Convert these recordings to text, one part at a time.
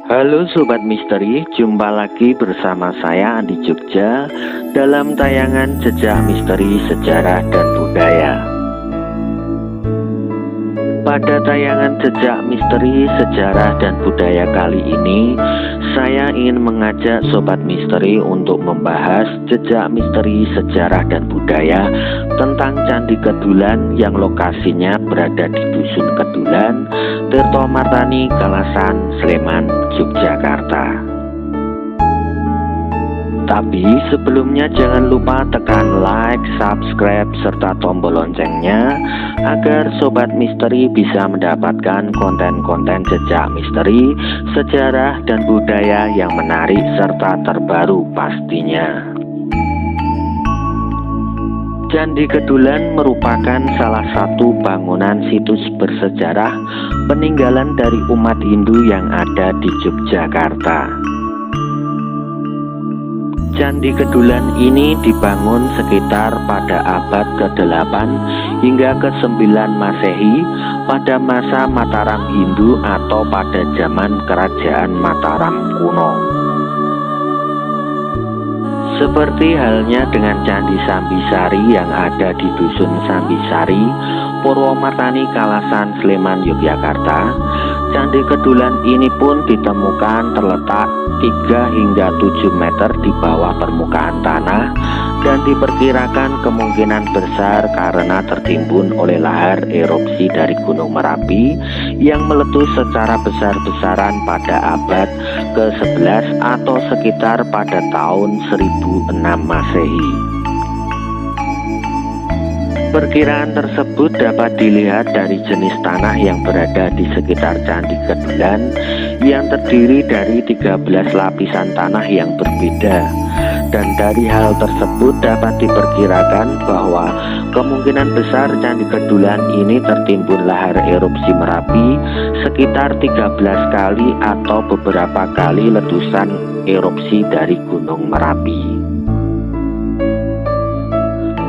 Halo Sobat Misteri, jumpa lagi bersama saya Andi Jogja dalam tayangan Jejak Misteri Sejarah dan Budaya. Pada tayangan Jejak Misteri Sejarah dan Budaya kali ini, saya ingin mengajak Sobat Misteri untuk membahas jejak misteri sejarah dan budaya tentang Candi Kedulan yang lokasinya berada di Dusun Kedulan, Tirtomartani, Kalasan, Sleman, Yogyakarta. Tapi sebelumnya jangan lupa tekan like, subscribe, serta tombol loncengnya agar Sobat Misteri bisa mendapatkan konten-konten jejak misteri, sejarah, dan budaya yang menarik serta terbaru pastinya. Candi Kedulan merupakan salah satu bangunan situs bersejarah peninggalan dari umat Hindu yang ada di Yogyakarta. Candi Kedulan ini dibangun sekitar pada abad ke-8 hingga ke-9 Masehi pada masa Mataram Hindu atau pada zaman Kerajaan Mataram kuno. Seperti halnya dengan Candi Sambisari yang ada di Dusun Sambisari, Purwomartani, Kalasan, Sleman, Yogyakarta, Candi Kedulan ini pun ditemukan terletak 3 hingga 7 meter di bawah permukaan tanah dan diperkirakan kemungkinan besar karena tertimbun oleh lahar erupsi dari Gunung Merapi yang meletus secara besar-besaran pada abad ke-11 atau sekitar pada tahun 1006 Masehi. Perkiraan tersebut dapat dilihat dari jenis tanah yang berada di sekitar Candi Kedulan yang terdiri dari 13 lapisan tanah yang berbeda. Dan dari hal tersebut dapat diperkirakan bahwa kemungkinan besar Candi Kedulan ini tertimbun lahar erupsi Merapi sekitar 13 kali atau beberapa kali letusan erupsi dari Gunung Merapi.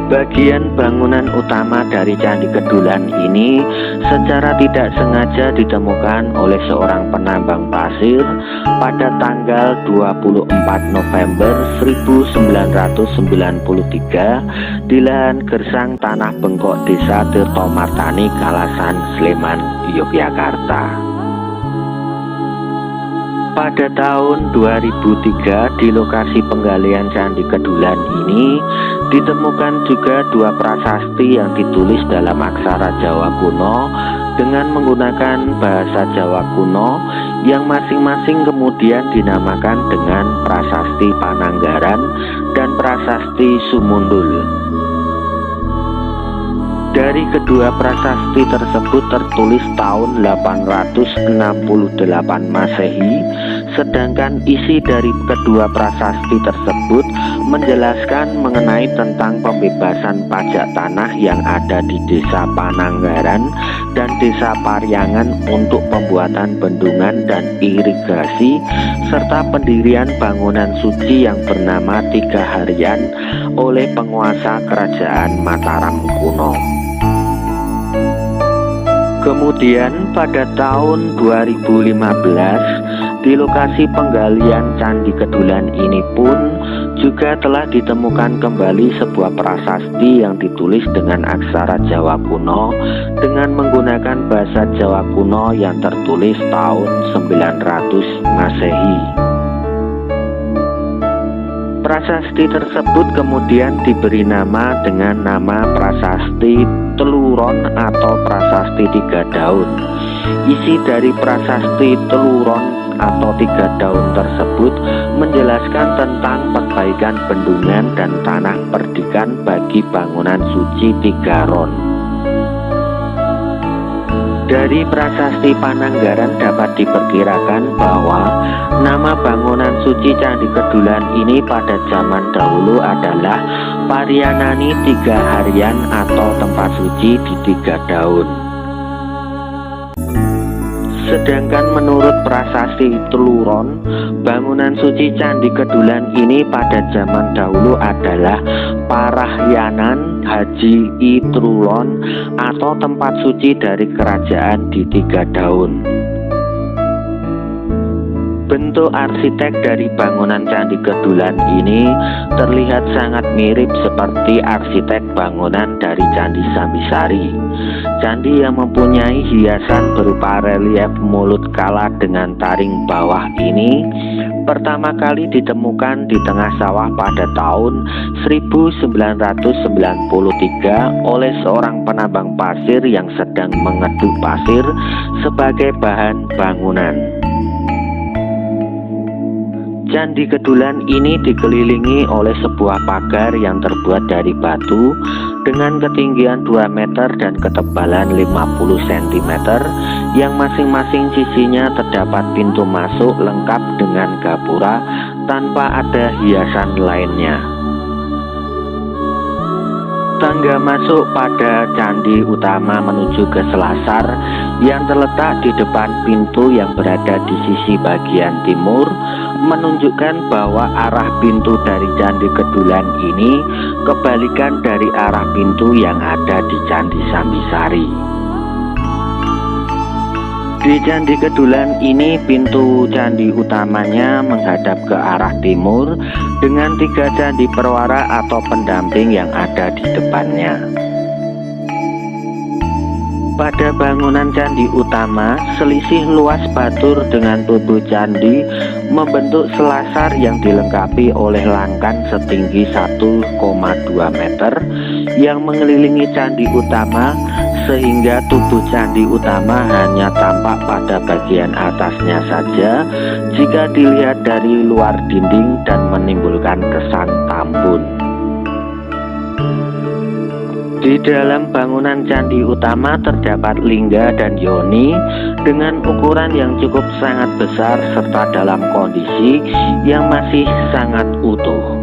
Bagian bangunan utama dari Candi Kedulan ini secara tidak sengaja ditemukan oleh seorang penambang pasir pada tanggal 24 November 1993 di lahan gersang Tanah Bengkok, Desa Tirtomartani, Kalasan, Sleman, Yogyakarta. Pada tahun 2003 di lokasi penggalian Candi Kedulan ini ditemukan juga 2 prasasti yang ditulis dalam aksara Jawa kuno dengan menggunakan bahasa Jawa kuno yang masing-masing kemudian dinamakan dengan Prasasti Pananggaran dan Prasasti Sumundul. Dari kedua prasasti tersebut tertulis tahun 868 Masehi, sedangkan isi dari kedua prasasti tersebut menjelaskan mengenai tentang pembebasan pajak tanah yang ada di Desa Pananggaran dan Desa Paryangan untuk pembuatan bendungan dan irigasi serta pendirian bangunan suci yang bernama Tiga Harian oleh penguasa Kerajaan Mataram kuno. Kemudian pada tahun 2015 di lokasi penggalian Candi Kedulan ini pun juga telah ditemukan kembali sebuah prasasti yang ditulis dengan aksara Jawa kuno dengan menggunakan bahasa Jawa kuno yang tertulis tahun 900 Masehi. Prasasti tersebut kemudian diberi nama dengan nama Prasasti Teluron atau Prasasti Tiga Daun. Isi dari Prasasti Teluron atau Tiga Daun tersebut menjelaskan tentang perbaikan bendungan dan tanah perdikan bagi bangunan suci Tiga Ron. Dari Prasasti Pananggaran dapat diperkirakan bahwa nama bangunan suci Candi Kedulan ini pada zaman dahulu adalah Paryanani Tiga Harian atau tempat suci di Tiga Daun. Sedangkan menurut prasasti Tluron, bangunan suci Candi Kedulan ini pada zaman dahulu adalah Parahyanan Haji I Trulon atau tempat suci dari kerajaan di Tiga Daun. Bentuk arsitek dari bangunan Candi Kedulan ini terlihat sangat mirip seperti arsitek bangunan dari Candi Sambisari. Candi yang mempunyai hiasan berupa relief mulut kala dengan taring bawah ini pertama kali ditemukan di tengah sawah pada tahun 1993 oleh seorang penambang pasir yang sedang mengeduk pasir sebagai bahan bangunan. Candi Kedulan ini dikelilingi oleh sebuah pagar yang terbuat dari batu dengan ketinggian 2 meter dan ketebalan 50 cm yang masing-masing sisinya terdapat pintu masuk lengkap dengan gapura tanpa ada hiasan lainnya. Tangga masuk pada candi utama menuju ke selasar yang terletak di depan pintu yang berada di sisi bagian timur menunjukkan bahwa arah pintu dari Candi Kedulan ini kebalikan dari arah pintu yang ada di Candi Sambisari. Di Candi Kedulan ini pintu candi utamanya menghadap ke arah timur dengan 3 candi perwara atau pendamping yang ada di depannya. Pada bangunan candi utama, selisih luas batur dengan tubuh candi membentuk selasar yang dilengkapi oleh langkan setinggi 1,2 meter yang mengelilingi candi utama, sehingga tubuh candi utama hanya tampak pada bagian atasnya saja jika dilihat dari luar dinding dan menimbulkan kesan tambun. Di dalam bangunan candi utama terdapat lingga dan yoni dengan ukuran yang cukup sangat besar serta dalam kondisi yang masih sangat utuh.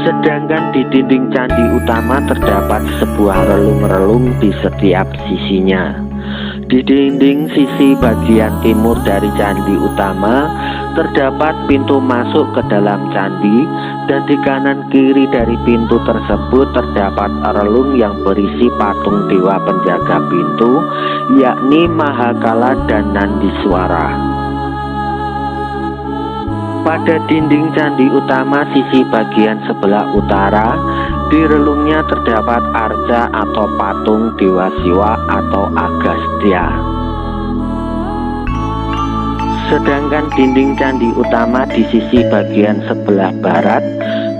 Sedangkan di dinding candi utama terdapat sebuah relung-relung di setiap sisinya. Di dinding sisi bagian timur dari candi utama terdapat pintu masuk ke dalam candi, dan di kanan kiri dari pintu tersebut terdapat relung yang berisi patung dewa penjaga pintu, yakni Mahakala dan Nandiswara. Pada dinding candi utama sisi bagian sebelah utara, di relungnya terdapat arca atau patung Dewa Siwa atau Agastya. Sedangkan dinding candi utama di sisi bagian sebelah barat,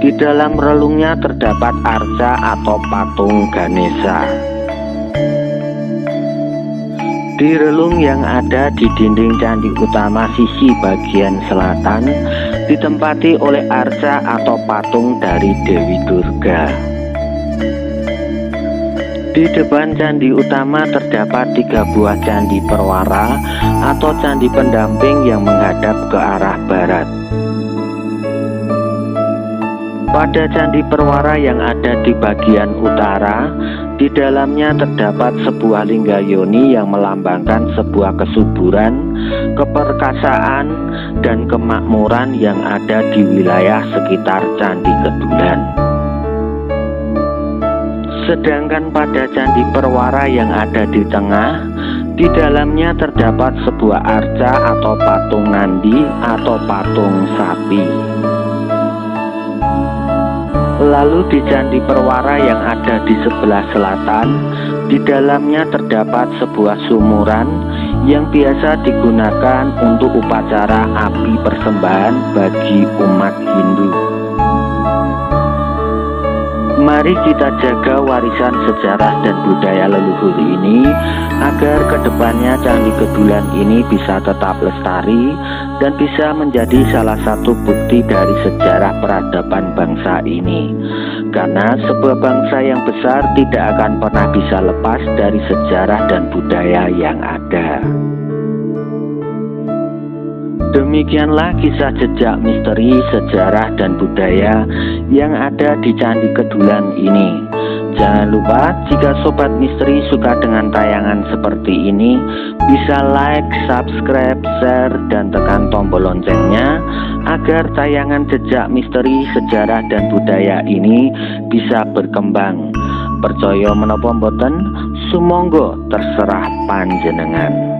di dalam relungnya terdapat arca atau patung Ganesha. Di relung yang ada di dinding candi utama sisi bagian selatan ditempati oleh arca atau patung dari Dewi Durga. Di depan candi utama terdapat 3 buah candi perwara atau candi pendamping yang menghadap ke arah barat. Pada candi perwara yang ada di bagian utara, di dalamnya terdapat sebuah lingga yoni yang melambangkan sebuah kesuburan, keperkasaan, dan kemakmuran yang ada di wilayah sekitar Candi Kedulan. Sedangkan pada candi perwara yang ada di tengah, di dalamnya terdapat sebuah arca atau patung Nandi atau patung sapi. Lalu di candi perwara yang ada di sebelah selatan, di dalamnya terdapat sebuah sumuran yang biasa digunakan untuk upacara api persembahan bagi umat Hindu. Mari kita jaga warisan sejarah dan budaya leluhur ini agar kedepannya Candi Kedulan ini bisa tetap lestari dan bisa menjadi salah satu bukti dari sejarah peradaban bangsa ini. Karena sebuah bangsa yang besar tidak akan pernah bisa lepas dari sejarah dan budaya yang ada. Demikianlah kisah jejak misteri sejarah dan budaya yang ada di Candi Kedulan ini. Jangan lupa jika Sobat Misteri suka dengan tayangan seperti ini, bisa like, subscribe, share, dan tekan tombol loncengnya agar tayangan jejak misteri, sejarah, dan budaya ini bisa berkembang. Percaya menapa mboten, sumangga terserah panjenengan.